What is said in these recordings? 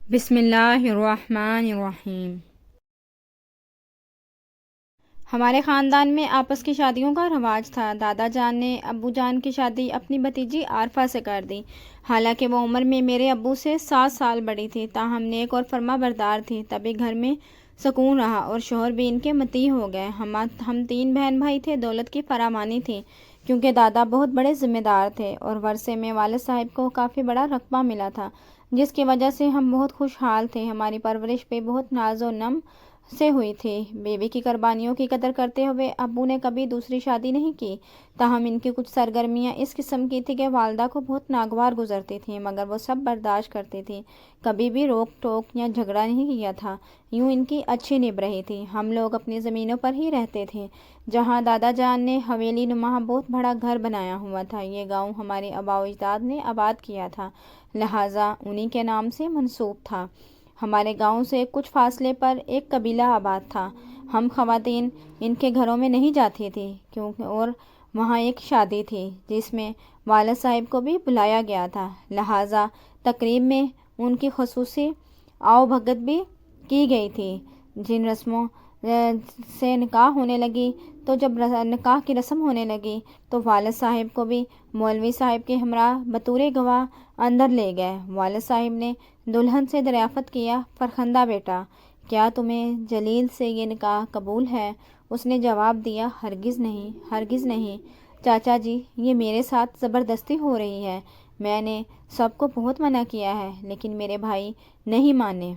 بسم اللہ الرحمن الرحیم۔ ہمارے خاندان میں آپس کی شادیوں کا رواج تھا۔ دادا جان نے ابو جان کی شادی اپنی بھتیجی عارفہ سے کر دی۔ حالانکہ وہ عمر میں میرے ابو سے 7 سال بڑی تھی، تاہم نیک اور فرما بردار تھی۔ تبھی گھر میں سکون رہا اور شوہر بھی ان کے مطیع ہو گئے۔ ہم 3 بہن بھائی تھے۔ دولت کی فراوانی تھی کیونکہ دادا بہت بڑے ذمہ دار تھے اور ورثے میں والد صاحب کو کافی بڑا رقبہ ملا تھا، جس کی وجہ سے ہم بہت خوشحال تھے۔ ہماری پرورش بھی بہت ناز و نم سے ہوئی تھی۔ بیوی کی قربانیوں کی قدر کرتے ہوئے ابو نے کبھی دوسری شادی نہیں کی، تاہم ان کی کچھ سرگرمیاں اس قسم کی تھی کہ والدہ کو بہت ناگوار گزرتی تھیں، مگر وہ سب برداشت کرتی تھی، کبھی بھی روک ٹوک یا جھگڑا نہیں کیا تھا۔ یوں ان کی اچھی نبھ رہی تھی۔ ہم لوگ اپنی زمینوں پر ہی رہتے تھے، جہاں دادا جان نے حویلی نما بہت بڑا گھر بنایا ہوا تھا۔ یہ گاؤں ہمارے آباء و اجداد نے آباد کیا تھا، لہٰذا انہی کے نام سے منسوب تھا۔ ہمارے گاؤں سے کچھ فاصلے پر ایک قبیلہ آباد تھا۔ ہم خواتین ان کے گھروں میں نہیں جاتی تھیں کیونکہ اور وہاں ایک شادی تھی جس میں والد صاحب کو بھی بلایا گیا تھا، لہٰذا تقریب میں ان کی خصوصی آؤ بھگت بھی کی گئی تھی۔ جن رسموں سے نکاح ہونے لگی تو جب نکاح کی رسم ہونے لگی تو والد صاحب کو بھی مولوی صاحب کے ہمراہ بطور گواہ اندر لے گئے۔ والد صاحب نے دلہن سے دریافت کیا، فرخندہ بیٹا، کیا تمہیں جلیل سے یہ نکاح قبول ہے؟ اس نے جواب دیا، ہرگز نہیں، ہرگز نہیں چاچا جی، یہ میرے ساتھ زبردستی ہو رہی ہے۔ میں نے سب کو بہت منع کیا ہے لیکن میرے بھائی نہیں مانے۔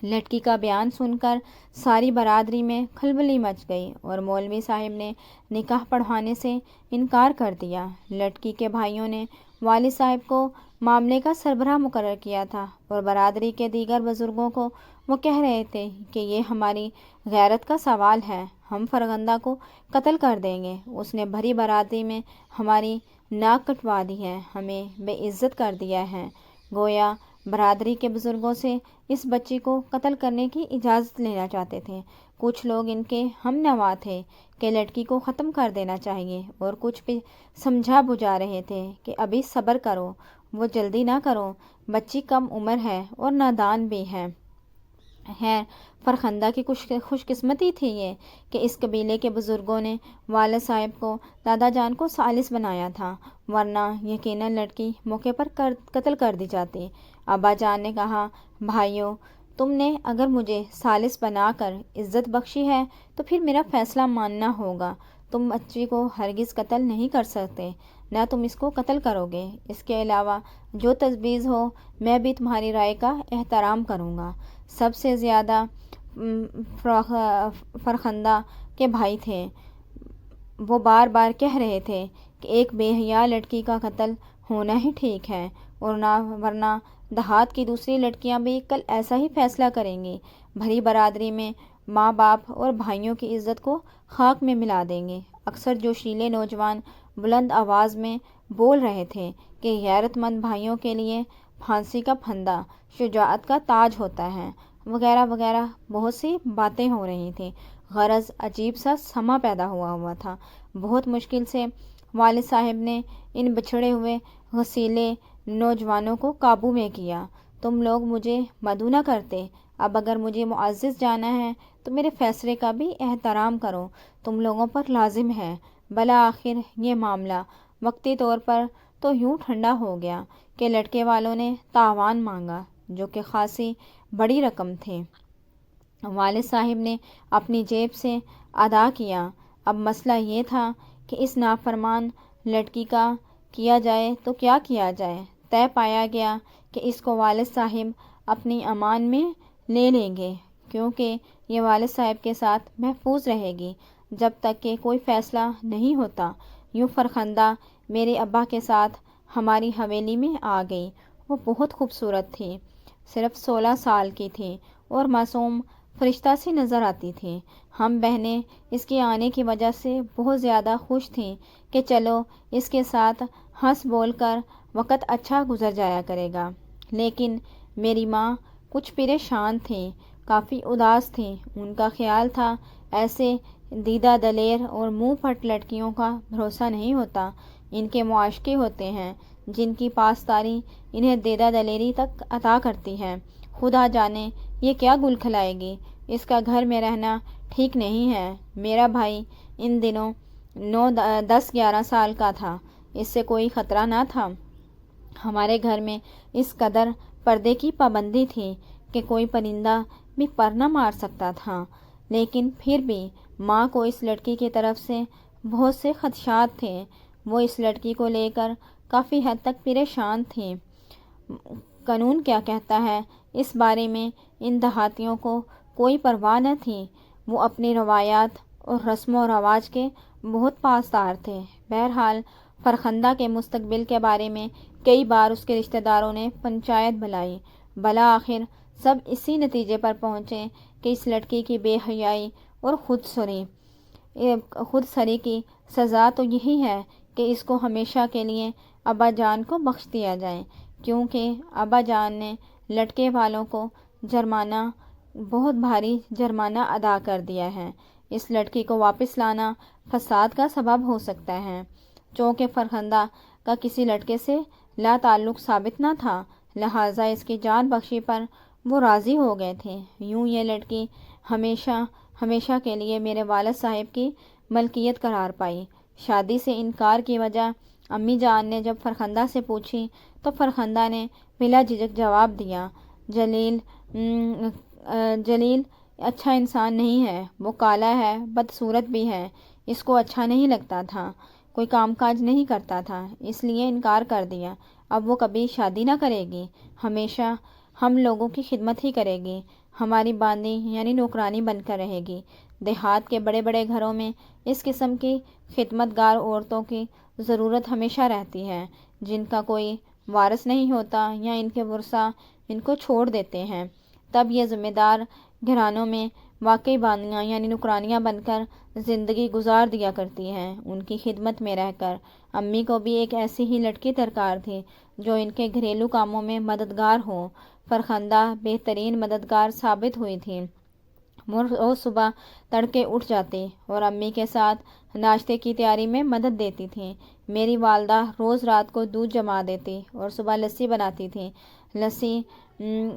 لڑکی کا بیان سن کر ساری برادری میں کھلبلی مچ گئی اور مولوی صاحب نے نکاح پڑھوانے سے انکار کر دیا۔ لڑکی کے بھائیوں نے والد صاحب کو معاملے کا سربراہ مقرر کیا تھا اور برادری کے دیگر بزرگوں کو وہ کہہ رہے تھے کہ یہ ہماری غیرت کا سوال ہے، ہم فرخندہ کو قتل کر دیں گے۔ اس نے بھری برادری میں ہماری ناک کٹوا دی ہے، ہمیں بے عزت کر دیا ہے۔ گویا برادری کے بزرگوں سے اس بچی کو قتل کرنے کی اجازت لینا چاہتے تھے۔ کچھ لوگ ان کے ہم نوا تھے کہ لڑکی کو ختم کر دینا چاہیے اور کچھ بھی سمجھا بجھا رہے تھے کہ ابھی صبر کرو، وہ جلدی نہ کرو، بچی کم عمر ہے اور نادان بھی ہے۔ فرخندہ کی خوش قسمتی تھی یہ کہ اس قبیلے کے بزرگوں نے والد صاحب کو دادا جان کو ثالث بنایا تھا، ورنہ یقیناً لڑکی موقع پر قتل کر دی جاتی۔ ابا جان نے کہا، بھائیو، تم نے اگر مجھے ثالث بنا کر عزت بخشی ہے تو پھر میرا فیصلہ ماننا ہوگا۔ تم بچی کو ہرگز قتل نہیں کر سکتے، نہ تم اس کو قتل کرو گے۔ اس کے علاوہ جو تجویز ہو میں بھی تمہاری رائے کا احترام کروں گا۔ سب سے زیادہ فرخندہ کے بھائی تھے، وہ بار بار کہہ رہے تھے کہ ایک بے حیا لڑکی کا قتل ہونا ہی ٹھیک ہے اور ورنہ دیہات کی دوسری لڑکیاں بھی کل ایسا ہی فیصلہ کریں گی۔ بھری برادری میں ماں باپ اور بھائیوں کی عزت کو خاک میں ملا دیں گے۔ اکثر جوشیلے نوجوان بلند آواز میں بول رہے تھے کہ غیرت مند بھائیوں کے لیے پھانسی کا پھندا شجاعت کا تاج ہوتا ہے، وغیرہ وغیرہ بہت سی باتیں ہو رہی تھیں۔ غرض عجیب سا سما پیدا ہوا تھا۔ بہت مشکل سے والد صاحب نے ان بچھڑے ہوئے غسیلے نوجوانوں کو قابو میں کیا۔ تم لوگ مجھے مدعو نہ کرتے، اب اگر مجھے معزز جانا ہے تو میرے فیصلے کا بھی احترام کرو، تم لوگوں پر لازم ہے۔ بالآخر یہ معاملہ وقتی طور پر تو یوں ٹھنڈا ہو گیا کہ لڑکے والوں نے تاوان مانگا، جو کہ خاصی بڑی رقم تھی۔ والد صاحب نے اپنی جیب سے ادا کیا۔ اب مسئلہ یہ تھا کہ اس نافرمان لڑکی کا کیا جائے تو کیا کیا جائے۔ طے پایا گیا کہ اس کو والد صاحب اپنی امان میں لے لیں گے، کیونکہ یہ والد صاحب کے ساتھ محفوظ رہے گی جب تک کہ کوئی فیصلہ نہیں ہوتا۔ یوں فرخندہ میرے ابا کے ساتھ ہماری حویلی میں آ گئی۔ وہ بہت خوبصورت تھی، صرف 16 سال کی تھی اور معصوم فرشتہ سی نظر آتی تھی۔ ہم بہنیں اس کے آنے کی وجہ سے بہت زیادہ خوش تھیں کہ چلو اس کے ساتھ ہنس بول کر وقت اچھا گزر جایا کرے گا۔ لیکن میری ماں کچھ پریشان تھیں، کافی اداس تھیں۔ ان کا خیال تھا ایسے دیدہ دلیر اور منہ پھٹ لڑکیوں کا بھروسہ نہیں ہوتا، ان کے معاشقے ہوتے ہیں۔ جن کی پاسداری انہیں دیدہ دلیری تک عطا کرتی ہے۔ خدا جانے یہ کیا گل کھلائے گی۔ اس کا گھر میں رہنا ٹھیک نہیں ہے۔ میرا بھائی ان دنوں 10-11 سال کا تھا۔ اس سے کوئی خطرہ نہ تھا۔ ہمارے گھر میں اس قدر پردے کی پابندی تھی کہ کوئی پرندہ بھی پر نہ مار سکتا تھا، لیکن پھر بھی ماں کو اس لڑکی کی طرف سے بہت سے خدشات تھے۔ وہ اس لڑکی کو لے کر کافی حد تک پریشان تھی۔ قانون کیا کہتا ہے اس بارے میں ان دیہاتیوں کو کوئی پرواہ نہ تھی۔ وہ اپنی روایات اور رسم و رواج کے بہت پاسدار تھے۔ بہرحال فرخندہ کے مستقبل کے بارے میں کئی بار اس کے رشتہ داروں نے پنچایت بلائی۔ بالآخر سب اسی نتیجے پر پہنچے کہ اس لڑکی کی بے حیائی اور خود سری کی سزا تو یہی ہے کہ اس کو ہمیشہ کے لیے ابا جان کو بخش دیا جائے، کیونکہ ابا جان نے لڑکے والوں کو بہت بھاری جرمانہ ادا کر دیا ہے۔ اس لڑکی کو واپس لانا فساد کا سبب ہو سکتا ہے۔ چونکہ فرخندہ کا کسی لڑکے سے لا تعلق ثابت نہ تھا، لہٰذا اس کی جان بخشی پر وہ راضی ہو گئے تھے۔ یوں یہ لڑکی ہمیشہ کے لیے میرے والد صاحب کی ملکیت قرار پائی۔ شادی سے انکار کی وجہ امی جان نے جب فرخندہ سے پوچھی تو فرخندہ نے بلا جھجک جواب دیا، جلیل اچھا انسان نہیں ہے، وہ کالا ہے، بدصورت بھی ہے، اس کو اچھا نہیں لگتا تھا، کوئی کام کاج نہیں کرتا تھا، اس لیے انکار کر دیا۔ اب وہ کبھی شادی نہ کرے گی، ہمیشہ ہم لوگوں کی خدمت ہی کرے گی، ہماری باندی یعنی نوکرانی بن کر رہے گی۔ دیہات کے بڑے بڑے گھروں میں اس قسم کی خدمت گار عورتوں کی ضرورت ہمیشہ رہتی ہے، جن کا کوئی وارث نہیں ہوتا یا ان کے ورثاء ان کو چھوڑ دیتے ہیں۔ تب یہ ذمہ دار گھرانوں میں واقعی باندیاں یعنی نوکرانیاں بن کر زندگی گزار دیا کرتی ہیں، ان کی خدمت میں رہ کر۔ امی کو بھی ایک ایسی ہی لڑکی درکار تھی جو ان کے گھریلو کاموں میں مددگار ہو۔ فرخندہ بہترین مددگار ثابت ہوئی تھی۔ وہ صبح تڑکے اٹھ جاتی اور امی کے ساتھ ناشتے کی تیاری میں مدد دیتی تھی۔ میری والدہ روز رات کو دودھ جما دیتی اور صبح لسی بناتی تھی۔ لسی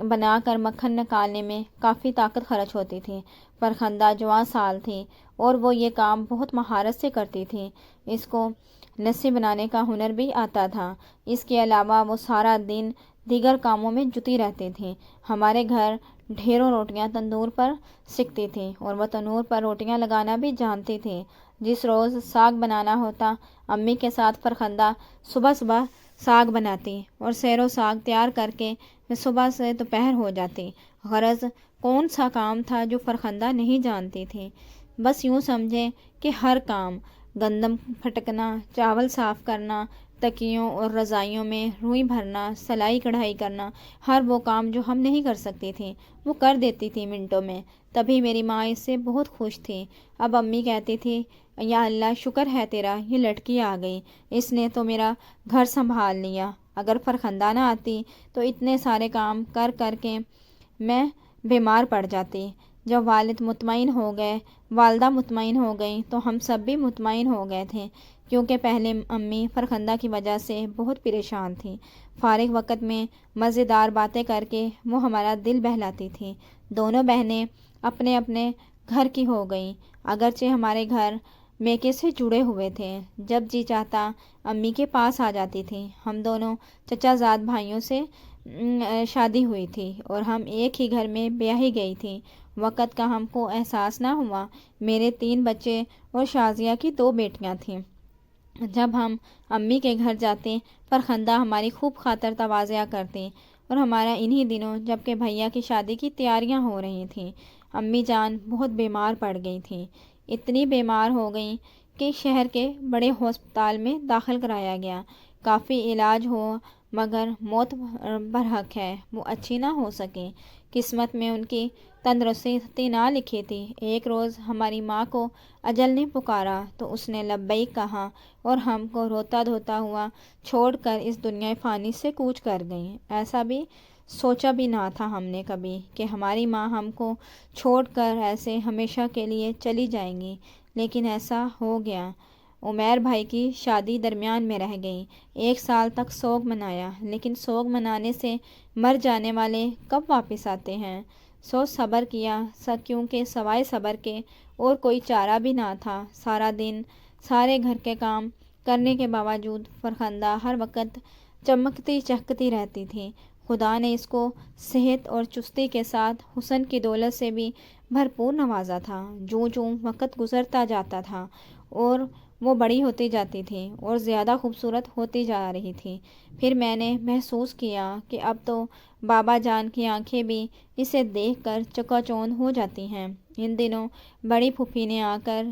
بنا کر مکھن نکالنے میں کافی طاقت خرچ ہوتی تھی۔ فرخندہ جوان سال تھی اور وہ یہ کام بہت مہارت سے کرتی تھی۔ اس کو لسی بنانے کا ہنر بھی آتا تھا۔ اس کے علاوہ وہ سارا دن دیگر کاموں میں جٹی رہتی تھی۔ ہمارے گھر ڈھیروں روٹیاں تندور پر سکتی تھیں اور وہ تنور پر روٹیاں لگانا بھی جانتی تھی۔ جس روز ساگ بنانا ہوتا، امی کے ساتھ فرخندہ صبح ساگ بناتی اور سیر ساگ تیار کر کے صبح سے دوپہر ہو جاتی۔ غرض کون سا کام تھا جو فرخندہ نہیں جانتی تھی؟ بس یوں سمجھے کہ ہر کام، گندم پھٹکنا، چاول صاف کرنا، تکیوں اور رضائیوں میں روئی بھرنا، سلائی کڑھائی کرنا، ہر وہ کام جو ہم نہیں کر سکتی تھیں وہ کر دیتی تھی منٹوں میں۔ تبھی میری ماں اس سے بہت خوش تھی۔ اب امی کہتی تھی، یا اللہ شکر ہے تیرا، یہ لڑکی آ گئی، اس نے تو میرا گھر سنبھال لیا۔ اگر فرخندہ نہ آتی تو اتنے سارے کام کر کر کے میں بیمار پڑ جاتی۔ جب والد مطمئن ہو گئے، والدہ مطمئن ہو گئیں تو ہم سب بھی مطمئن ہو گئے تھے، کیونکہ پہلے امی فرخندہ کی وجہ سے بہت پریشان تھیں۔ فارغ وقت میں مزیدار باتیں کر کے وہ ہمارا دل بہلاتی تھیں۔ دونوں بہنیں اپنے اپنے گھر کی ہو گئیں، اگرچہ ہمارے گھر میکے سے جڑے ہوئے تھے۔ جب جی چاہتا امی کے پاس آ جاتی تھی۔ ہم دونوں چچا زاد بھائیوں سے شادی ہوئی تھی اور ہم ایک ہی گھر میں بیاہی گئی تھی۔ وقت کا ہم کو احساس نہ ہوا۔ میرے 3 بچے اور شازیہ کی 2 بیٹیاں تھیں۔ جب ہم امی کے گھر جاتے، فرخندہ ہماری خوب خاطر تواضع کرتی اور ہمارا انہی دنوں جبکہ بھیا کی شادی کی تیاریاں ہو رہی تھیں، امی جان بہت بیمار پڑ گئی تھیں۔ اتنی بیمار ہو گئیں کہ شہر کے بڑے ہسپتال میں داخل کرایا گیا۔ کافی علاج ہو مگر موت برحق ہے، وہ اچھی نہ ہو سکیں۔ قسمت میں ان کی تندرستی نہ لکھی تھی۔ ایک روز ہماری ماں کو اجل نے پکارا تو اس نے لبیک کہا اور ہم کو روتا دھوتا ہوا چھوڑ کر اس دنیا فانی سے کوچ کر گئیں۔ ایسا بھی سوچا بھی نہ تھا ہم نے کبھی کہ ہماری ماں ہم کو چھوڑ کر ایسے ہمیشہ کے لیے چلی جائیں گی، لیکن ایسا ہو گیا عمیر بھائی کی شادی درمیان میں رہ گئی۔ 1 سال تک سوگ منایا، لیکن سوگ منانے سے مر جانے والے کب واپس آتے ہیں؟ صبر کیا، کیونکہ سوائے صبر کے اور کوئی چارہ بھی نہ تھا۔ سارا دن سارے گھر کے کام کرنے کے باوجود فرخندہ ہر وقت چمکتی چہکتی رہتی تھی۔ خدا نے اس کو صحت اور چستی کے ساتھ حسن کی دولت سے بھی بھرپور نوازا تھا۔ جوں جوں وقت گزرتا جاتا تھا اور وہ بڑی ہوتی جاتی تھی اور زیادہ خوبصورت ہوتی جا رہی تھی، پھر میں نے محسوس کیا کہ اب تو بابا جان کی آنکھیں بھی اسے دیکھ کر چکا چوندھ ہو جاتی ہیں۔ ان دنوں بڑی پھوپھی نے آ کر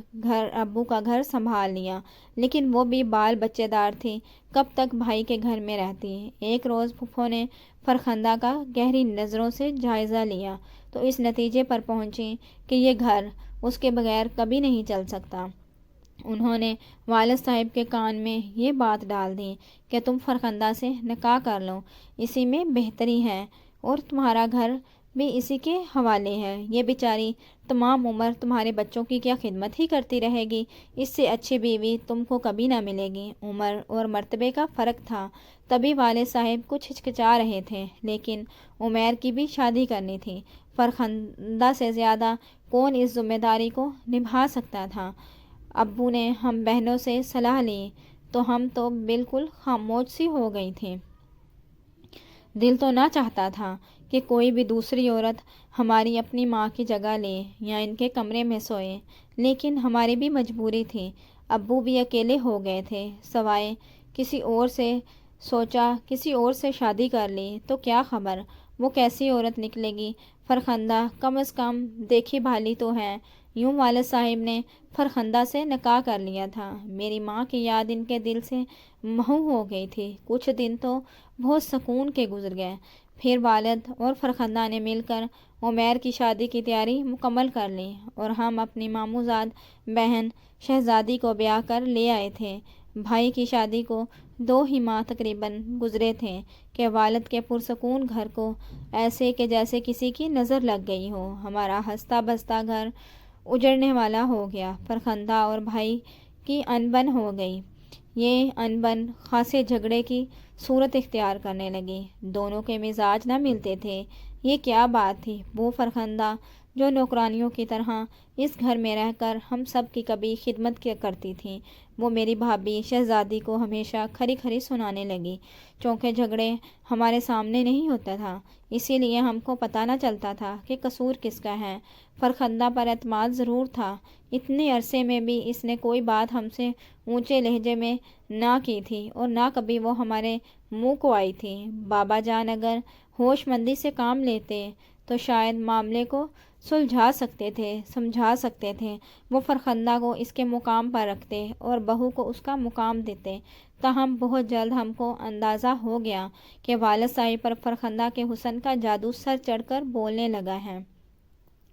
ابو کا گھر سنبھال لیا، لیکن وہ بھی بال بچے دار تھی، کب تک بھائی کے گھر میں رہتی۔ ایک روز پھوپھو نے فرخندہ کا گہری نظروں سے جائزہ لیا تو اس نتیجے پر پہنچی کہ یہ گھر اس کے بغیر کبھی نہیں چل سکتا۔ انہوں نے والد صاحب کے کان میں یہ بات ڈال دی کہ تم فرخندہ سے نکاح کر لو، اسی میں بہتری ہے اور تمہارا گھر بھی اسی کے حوالے ہے۔ یہ بیچاری تمام عمر تمہارے بچوں کی کیا خدمت ہی کرتی رہے گی، اس سے اچھی بیوی تم کو کبھی نہ ملے گی۔ عمر اور مرتبے کا فرق تھا، تبھی والد صاحب کچھ ہچکچا رہے تھے، لیکن عمیر کی بھی شادی کرنی تھی۔ فرخندہ سے زیادہ کون اس ذمہ داری کو نبھا سکتا تھا؟ ابو نے ہم بہنوں سے صلاح لی تو ہم تو بالکل خاموش سی ہو گئی تھیں۔ دل تو نہ چاہتا تھا کہ کوئی بھی دوسری عورت ہماری اپنی ماں کی جگہ لے یا ان کے کمرے میں سوئے، لیکن ہماری بھی مجبوری تھی۔ ابو بھی اکیلے ہو گئے تھے، سوائے کسی اور سے سوچا کسی اور سے شادی کر لی تو کیا خبر وہ کیسی عورت نکلے گی۔ فرخندہ کم از کم دیکھی بھالی تو ہے۔ یوں والد صاحب نے فرخندہ سے نکاح کر لیا تھا۔ میری ماں کی یاد ان کے دل سے محو ہو گئی تھی۔ کچھ دن تو بہت سکون کے گزر گئے، پھر والد اور فرخندہ نے مل کر عمیر کی شادی کی تیاری مکمل کر لی اور ہم اپنی ماموزاد بہن شہزادی کو بیاہ کر لے آئے تھے۔ بھائی کی شادی کو 2 ہی ماہ تقریباً گزرے تھے کہ والد کے پرسکون گھر کو ایسے کہ جیسے کسی کی نظر لگ گئی ہو۔ ہمارا ہنستا بستا گھر اجڑنے والا ہو گیا۔ فرخندہ اور بھائی کی انبن ہو گئی۔ یہ انبن خاصے جھگڑے کی صورت اختیار کرنے لگی۔ دونوں کے مزاج نہ ملتے تھے۔ یہ کیا بات تھی؟ وہ فرخندہ جو نوکرانیوں کی طرح اس گھر میں رہ کر ہم سب کی کبھی خدمت کیا کرتی تھی، وہ میری بھابھی شہزادی کو ہمیشہ کھری کھری سنانے لگی۔ چونکہ جھگڑے ہمارے سامنے نہیں ہوتا تھا، اسی لیے ہم کو پتہ نہ چلتا تھا کہ قصور کس کا ہے۔ فرخندہ پر اعتماد ضرور تھا، اتنے عرصے میں بھی اس نے کوئی بات ہم سے اونچے لہجے میں نہ کی تھی اور نہ کبھی وہ ہمارے منہ کو آئی تھی۔ بابا جان اگر ہوش مندی سے کام لیتے تو شاید معاملے کو سلجھا سکتے تھے، سمجھا سکتے تھے۔ وہ فرخندہ کو اس کے مقام پر رکھتے اور بہو کو اس کا مقام دیتے۔ تاہم بہت جلد ہم کو اندازہ ہو گیا کہ والد صاحب پر فرخندہ کے حسن کا جادو سر چڑھ کر بولنے لگا ہے۔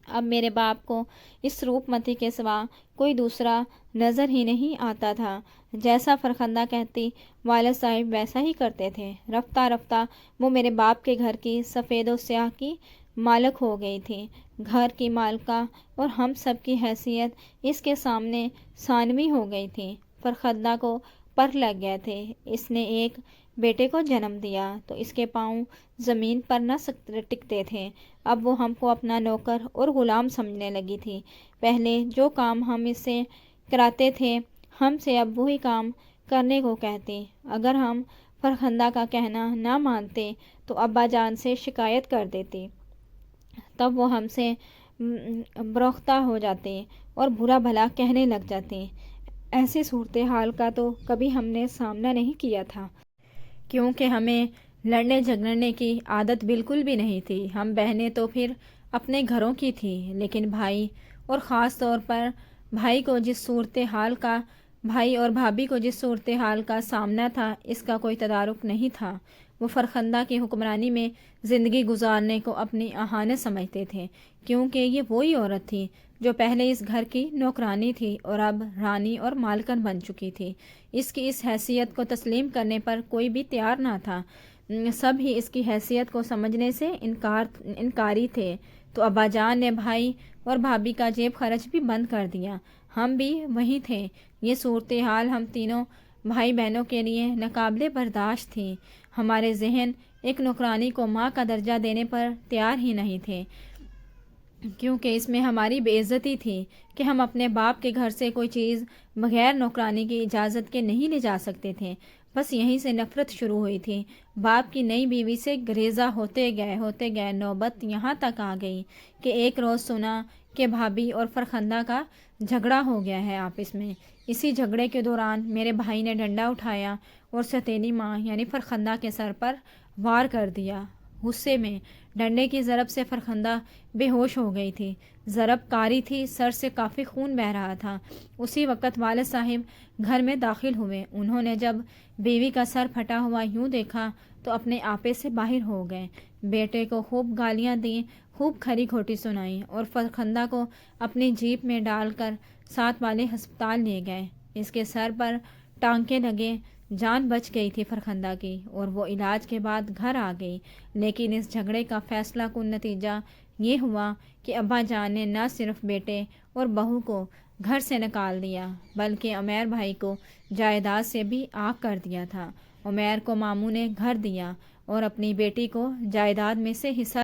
اب میرے باپ کو اس روپ متی کے سوا کوئی دوسرا نظر ہی نہیں آتا تھا۔ جیسا فرخندہ کہتی والد صاحب ویسا ہی کرتے تھے۔ رفتہ رفتہ وہ میرے باپ کے گھر کی سفید و سیاہ کی مالک ہو گئی تھی۔ گھر کی مالکہ اور ہم سب کی حیثیت اس کے سامنے ثانوی ہو گئی تھی۔ فرخندہ کو پر لگ گئے تھے۔ اس نے ایک بیٹے کو جنم دیا تو اس کے پاؤں زمین پر نہ ٹکتے تھے۔ اب وہ ہم کو اپنا نوکر اور غلام سمجھنے لگی تھی۔ پہلے جو کام ہم اس سے کراتے تھے، ہم سے اب وہی کام کرنے کو کہتی۔ اگر ہم فرخندہ کا کہنا نہ مانتے تو ابا جان سے شکایت کر دیتی، تب وہ ہم سے بروختہ ہو جاتی اور برا بھلا کہنے لگ جاتی۔ ایسی صورتحال کا تو کبھی ہم نے سامنا نہیں کیا تھا، کیونکہ ہمیں لڑنے جھگڑنے کی عادت بالکل بھی نہیں تھی۔ ہم بہنیں تو پھر اپنے گھروں کی تھیں، لیکن بھائی اور خاص طور پر بھائی اور بھابھی کو جس صورتحال کا سامنا تھا، اس کا کوئی تدارک نہیں تھا۔ وہ فرخندہ کی حکمرانی میں زندگی گزارنے کو اپنی اہانت سمجھتے تھے، کیونکہ یہ وہی عورت تھی جو پہلے اس گھر کی نوکرانی تھی اور اب رانی اور مالکن بن چکی تھی۔ اس کی اس حیثیت کو تسلیم کرنے پر کوئی بھی تیار نہ تھا۔ سب ہی اس کی حیثیت کو سمجھنے سے انکاری تھے۔ تو ابا جان نے بھائی اور بھابھی کا جیب خرچ بھی بند کر دیا۔ ہم بھی وہی تھے۔ یہ صورتحال ہم تینوں بھائی بہنوں کے لیے ناقابل برداشت تھی۔ ہمارے ذہن ایک نوکرانی کو ماں کا درجہ دینے پر تیار ہی نہیں تھے، کیونکہ اس میں ہماری بے عزتی تھی کہ ہم اپنے باپ کے گھر سے کوئی چیز بغیر نوکرانی کی اجازت کے نہیں لے جا سکتے تھے۔ بس یہیں سے نفرت شروع ہوئی تھی۔ باپ کی نئی بیوی سے گریزہ ہوتے گئے نوبت یہاں تک آ گئی کہ ایک روز سنا کہ بھابھی اور فرخندہ کا جھگڑا ہو گیا ہے آپس میں۔ اسی جھگڑے کے دوران میرے بھائی نے ڈنڈا اٹھایا اور ستیلی ماں یعنی فرخندہ کے سر پر وار کر دیا۔ غصے میں ڈنڈے کی ضرب سے فرخندہ بے ہوش ہو گئی تھی۔ ضرب کاری تھی، سر سے کافی خون بہہ رہا تھا۔ اسی وقت والد صاحب گھر میں داخل ہوئے۔ انہوں نے جب بیوی کا سر پھٹا ہوا یوں دیکھا تو اپنے آپے سے باہر ہو گئے۔ بیٹے کو خوب گالیاں دیں، خوب کھری کھوٹی سنائیں اور فرخندہ کو اپنی جیپ میں ڈال کر ساتھ والے ہسپتال لے گئے۔ اس کے سر پر ٹانکے لگے، جان بچ گئی تھی فرخندہ کی اور وہ علاج کے بعد گھر آ گئی۔ لیکن اس جھگڑے کا فیصلہ کن نتیجہ یہ ہوا کہ ابا جان نے نہ صرف بیٹے اور بہو کو گھر سے نکال دیا بلکہ عمیر بھائی کو جائیداد سے بھی عاق کر دیا تھا۔ عمیر کو ماموں نے گھر دیا اور اپنی بیٹی کو جائیداد میں سے حصہ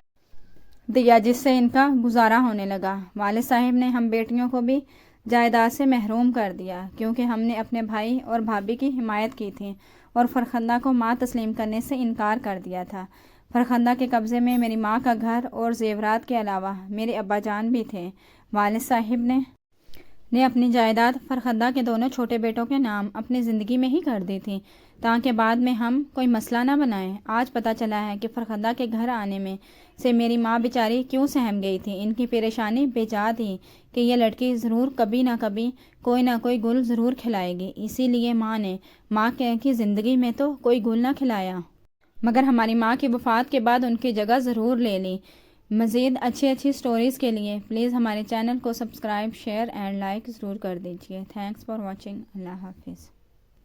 دیا، جس سے ان کا گزارا ہونے لگا۔ والد صاحب نے ہم بیٹیوں کو بھی جائیداد سے محروم کر دیا، کیونکہ ہم نے اپنے بھائی اور بھابھی کی حمایت کی تھی اور فرخندہ کو ماں تسلیم کرنے سے انکار کر دیا تھا۔ فرخندہ کے قبضے میں میری ماں کا گھر اور زیورات کے علاوہ میرے ابا جان بھی تھے۔ والد صاحب نے اپنی جائیداد فرخندہ کے دونوں چھوٹے بیٹوں کے نام اپنی زندگی میں ہی کر دی تھی، تاکہ بعد میں ہم کوئی مسئلہ نہ بنائیں۔ آج پتہ چلا ہے کہ فرخندہ کے گھر آنے میں سے میری ماں بیچاری کیوں سہم گئی تھی۔ ان کی پریشانی بے جا تھی کہ یہ لڑکی ضرور کبھی نہ کبھی کوئی نہ کوئی گل ضرور کھلائے گی، اسی لیے ماں نے ماں کی زندگی میں تو کوئی گل نہ کھلایا، مگر ہماری ماں کی وفات کے بعد ان کی جگہ ضرور لے لی۔ مزید اچھی سٹوریز کے لیے پلیز ہمارے چینل کو سبسکرائب، شیئر اینڈ لائک ضرور کر دیجیے۔ Thanks for watching. اللہ حافظ۔